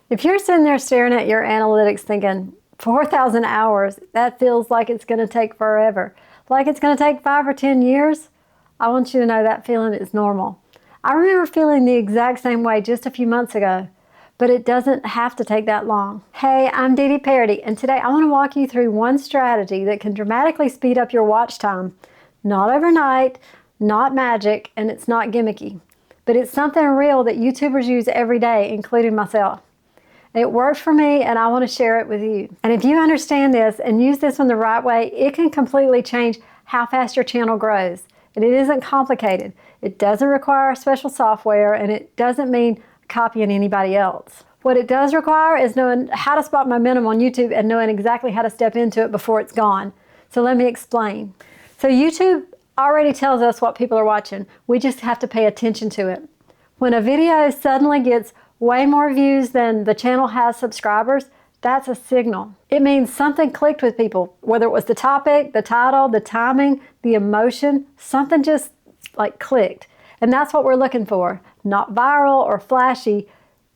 If you're sitting there staring at your analytics thinking, 4,000 hours, that feels like it's going to take forever, like it's going to take 5 or 10 years, I want you to know that feeling is normal. I remember feeling the exact same way just a few months ago, but it doesn't have to take that long. Hey, I'm Dee Dee Parody, and today I want to walk you through one strategy that can dramatically speed up your watch time. Not overnight, not magic, and it's not gimmicky, but it's something real that YouTubers use every day, including myself. It worked for me, and I want to share it with you. And if you understand this and use this in the right way, it can completely change how fast your channel grows. And it isn't complicated. It doesn't require special software, and it doesn't mean copying anybody else. What it does require is knowing how to spot momentum on YouTube and knowing exactly how to step into it before it's gone. So let me explain. So YouTube already tells us what people are watching. We just have to pay attention to it. When a video suddenly gets way more views than the channel has subscribers, that's a signal. It means something clicked with people, whether it was the topic, the title, the timing, the emotion, something just like clicked. And that's what we're looking for. Not viral or flashy,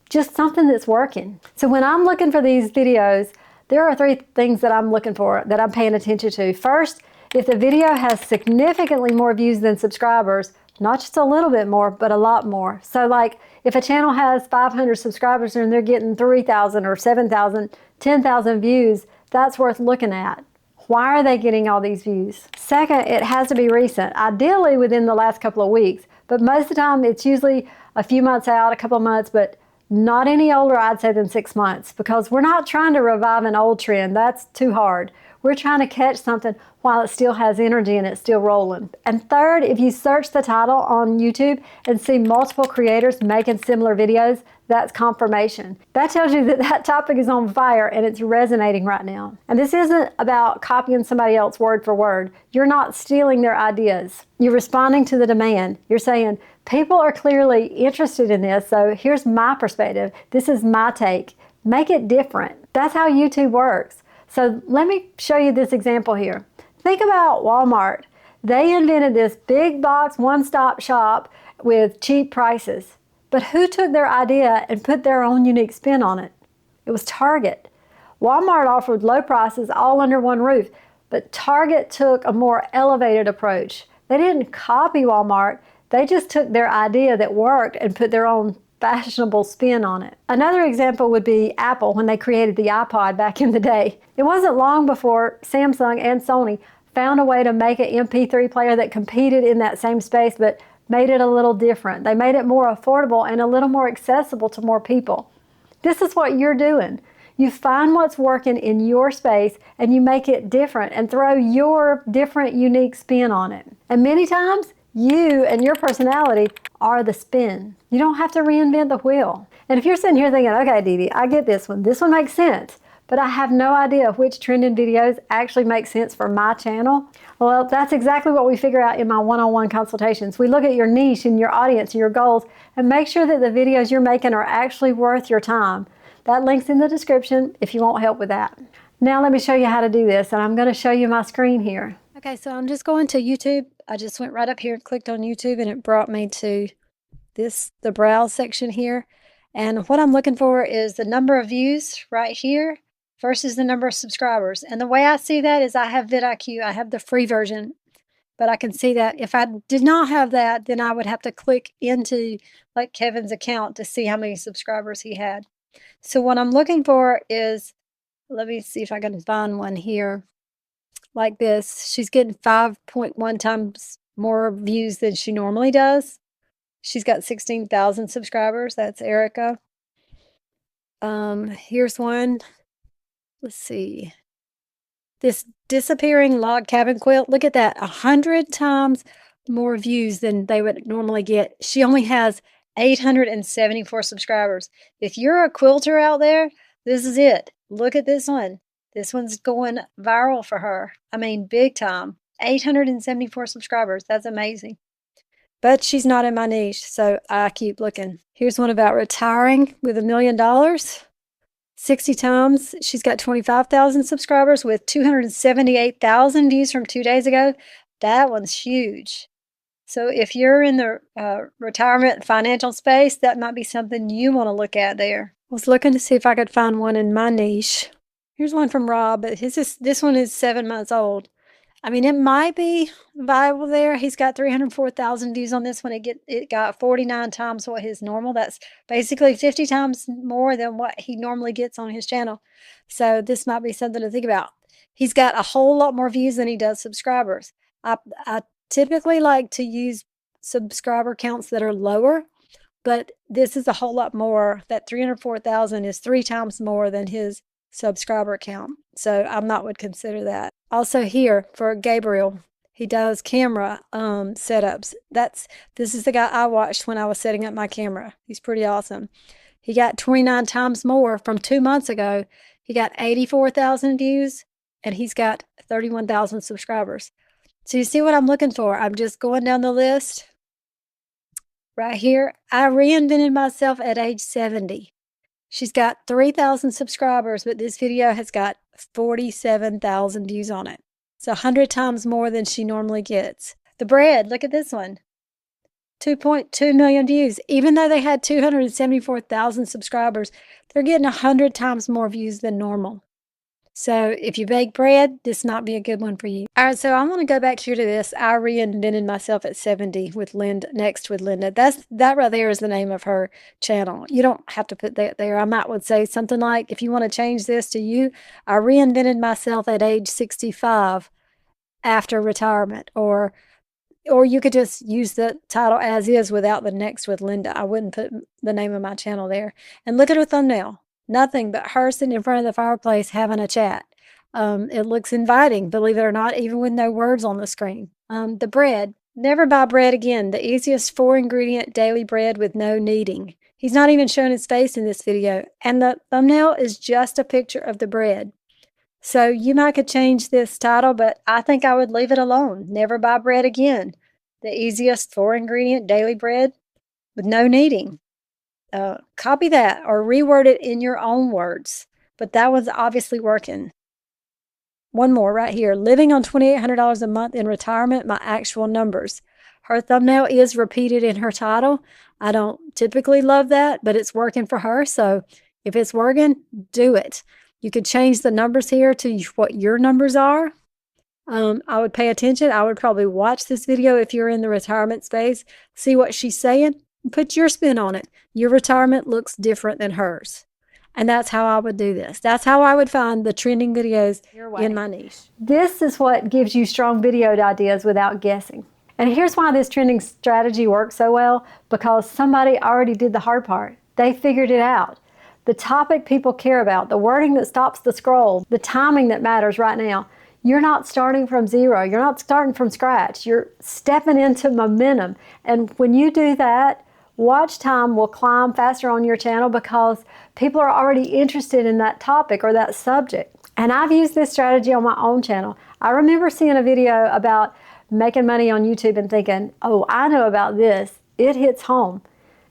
just something that's working. So when I'm looking for these videos, there are 3 things that I'm looking for, that I'm paying attention to. First, if the video has significantly more views than subscribers, not just a little bit more, but a lot more. So like if a channel has 500 subscribers and they're getting 3,000 or 7,000, 10,000 views, that's worth looking at. Why are they getting all these views? Second, it has to be recent, ideally within the last couple of weeks, but most of the time it's usually a few months out, a couple of months, but not any older, I'd say, than 6 months, because we're not trying to revive an old trend. That's too hard. We're trying to catch something while it still has energy and it's still rolling. And third, if you search the title on YouTube and see multiple creators making similar videos, that's confirmation. That tells you that that topic is on fire and it's resonating right now. And this isn't about copying somebody else word for word. You're not stealing their ideas. You're responding to the demand. You're saying, people are clearly interested in this, so here's my perspective. This is my take. Make it different. That's how YouTube works. So let me show you this example here. Think about Walmart. They invented this big box one-stop shop with cheap prices. But who took their idea and put their own unique spin on it? It was Target. Walmart offered low prices all under one roof, but Target took a more elevated approach. They didn't copy Walmart. They just took their idea that worked and put their own fashionable spin on it. Another example would be Apple when they created the iPod back in the day. It wasn't long before Samsung and Sony found a way to make an MP3 player that competed in that same space but made it a little different. They made it more affordable and a little more accessible to more people. This is what you're doing. You find what's working in your space and you make it different and throw your different, unique spin on it. And many times, you and your personality are the spin. You don't have to reinvent the wheel. And if you're sitting here thinking, okay, Dee Dee, I get this one. This one makes sense, but I have no idea which trending videos actually make sense for my channel. Well, that's exactly what we figure out in my one-on-one consultations. We look at your niche and your audience and your goals and make sure that the videos you're making are actually worth your time. That link's in the description if you want help with that. Now let me show you how to do this, and I'm going to show you my screen here. Okay, so I'm just going to YouTube. I just went right up here and clicked on YouTube, and it brought me to the browse section here. And what I'm looking for is the number of views right here versus the number of subscribers. And the way I see that is I have vidIQ. I have the free version, but I can see that if I did not have that, then I would have to click into like Kevin's account to see how many subscribers he had. So what I'm looking for is, let me see if I can find one here. Like this, she's getting 5.1 times more views than she normally does. She's got 16,000 subscribers. That's Erica. Here's one. Let's see. This disappearing log cabin quilt. Look at that. 100 times more views than they would normally get. She only has 874 subscribers. If you're a quilter out there, this is it. Look at this one. This one's going viral for her. I mean, big time. 874 subscribers. That's amazing. But she's not in my niche, so I keep looking. Here's one about retiring with $1 million. 60 times. She's got 25,000 subscribers with 278,000 views from 2 days ago. That one's huge. So if you're in the retirement financial space, that might be something you want to look at there. Was looking to see if I could find one in my niche. Here's one from Rob, but this one is 7 months old. I mean, it might be viable there. He's got 304,000 views on this one. It got 49 times what his normal. That's basically 50 times more than what he normally gets on his channel. So this might be something to think about. He's got a whole lot more views than he does subscribers. I typically like to use subscriber counts that are lower, but this is a whole lot more. That 304,000 is 3 times more than his subscriber count. So I would consider that. Also here for Gabriel, he does camera setups. This is the guy I watched when I was setting up my camera. He's pretty awesome. He got 29 times more from 2 months ago. He got 84,000 views and he's got 31,000 subscribers. So you see what I'm looking for? I'm just going down the list. Right here, I reinvented myself at age 70. She's got 3,000 subscribers, but this video has got 47,000 views on it. It's 100 times more than she normally gets. The bread, look at this one. 2.2 million views. Even though they had 274,000 subscribers, they're getting 100 times more views than normal. So if you bake bread, this might be a good one for you. All right, so I want to go back here to this. I reinvented myself at 70 with Linda, next with Linda. That right there is the name of her channel. You don't have to put that there. I would say something like, if you want to change this to you, I reinvented myself at age 65 after retirement, or you could just use the title as is without the next with Linda. I wouldn't put the name of my channel there. And look at her thumbnail. Nothing but her sitting in front of the fireplace having a chat. It looks inviting, believe it or not, even with no words on the screen. The bread. Never buy bread again. The easiest 4-ingredient daily bread with no kneading. He's not even showing his face in this video. And the thumbnail is just a picture of the bread. So you might could change this title, but I think I would leave it alone. Never buy bread again. The easiest 4-ingredient daily bread with no kneading. Copy that or reword it in your own words. But that was obviously working. One more right here. Living on $2,800 a month in retirement, my actual numbers. Her thumbnail is repeated in her title. I don't typically love that, but it's working for her. So if it's working, do it. You could change the numbers here to what your numbers are. I would pay attention. I would probably watch this video if you're in the retirement space, see what she's saying. Put your spin on it. Your retirement looks different than hers. And that's how I would do this. That's how I would find the trending videos in my niche. This is what gives you strong video ideas without guessing. And here's why this trending strategy works so well, because somebody already did the hard part. They figured it out. The topic people care about, the wording that stops the scroll, the timing that matters right now. You're not starting from zero. You're not starting from scratch. You're stepping into momentum. And when you do that, watch time will climb faster on your channel because people are already interested in that topic or that subject. And I've used this strategy on my own channel. I remember seeing a video about making money on YouTube and thinking, oh, I know about this. It hits home.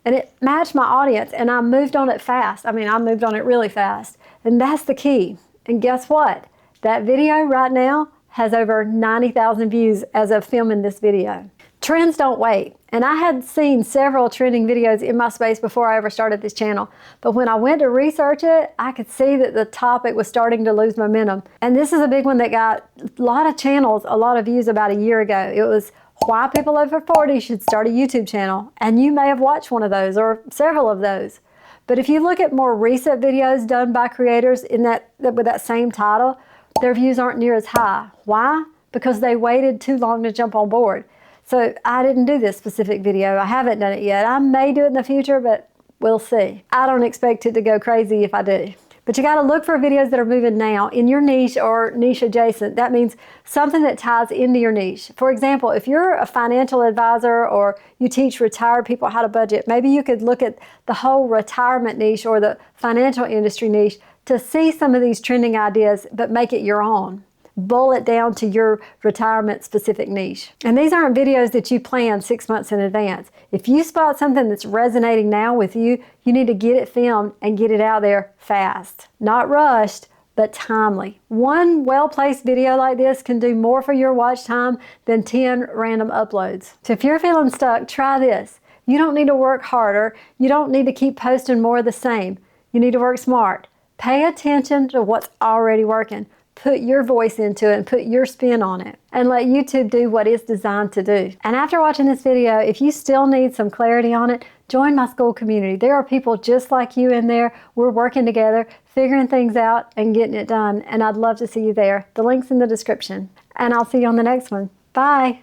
And it matched my audience and I moved on it fast. I moved on it really fast. And that's the key. And guess what? That video right now has over 90,000 views as of filming this video. Trends don't wait. And I had seen several trending videos in my space before I ever started this channel. But when I went to research it, I could see that the topic was starting to lose momentum. And this is a big one that got a lot of channels, a lot of views about a year ago. It was why people over 40 should start a YouTube channel. And you may have watched one of those or several of those. But if you look at more recent videos done by creators with that same title, their views aren't near as high. Why? Because they waited too long to jump on board. So I didn't do this specific video. I haven't done it yet. I may do it in the future, but we'll see. I don't expect it to go crazy if I do. But you got to look for videos that are moving now in your niche or niche adjacent. That means something that ties into your niche. For example, if you're a financial advisor or you teach retired people how to budget, maybe you could look at the whole retirement niche or the financial industry niche to see some of these trending ideas, but make it your own. Bullet down to your retirement specific niche. And these aren't videos that you plan 6 months in advance. If you spot something that's resonating now with you, you need to get it filmed and get it out there fast. Not rushed, but timely. One well-placed video like this can do more for your watch time than 10 random uploads. So if you're feeling stuck, try this. You don't need to work harder. You don't need to keep posting more of the same. You need to work smart. Pay attention to what's already working. Put your voice into it and put your spin on it, and let YouTube do what it's designed to do. And after watching this video, if you still need some clarity on it, join my school community. There are people just like you in there. We're working together, figuring things out and getting it done. And I'd love to see you there. The link's in the description. And I'll see you on the next one. Bye.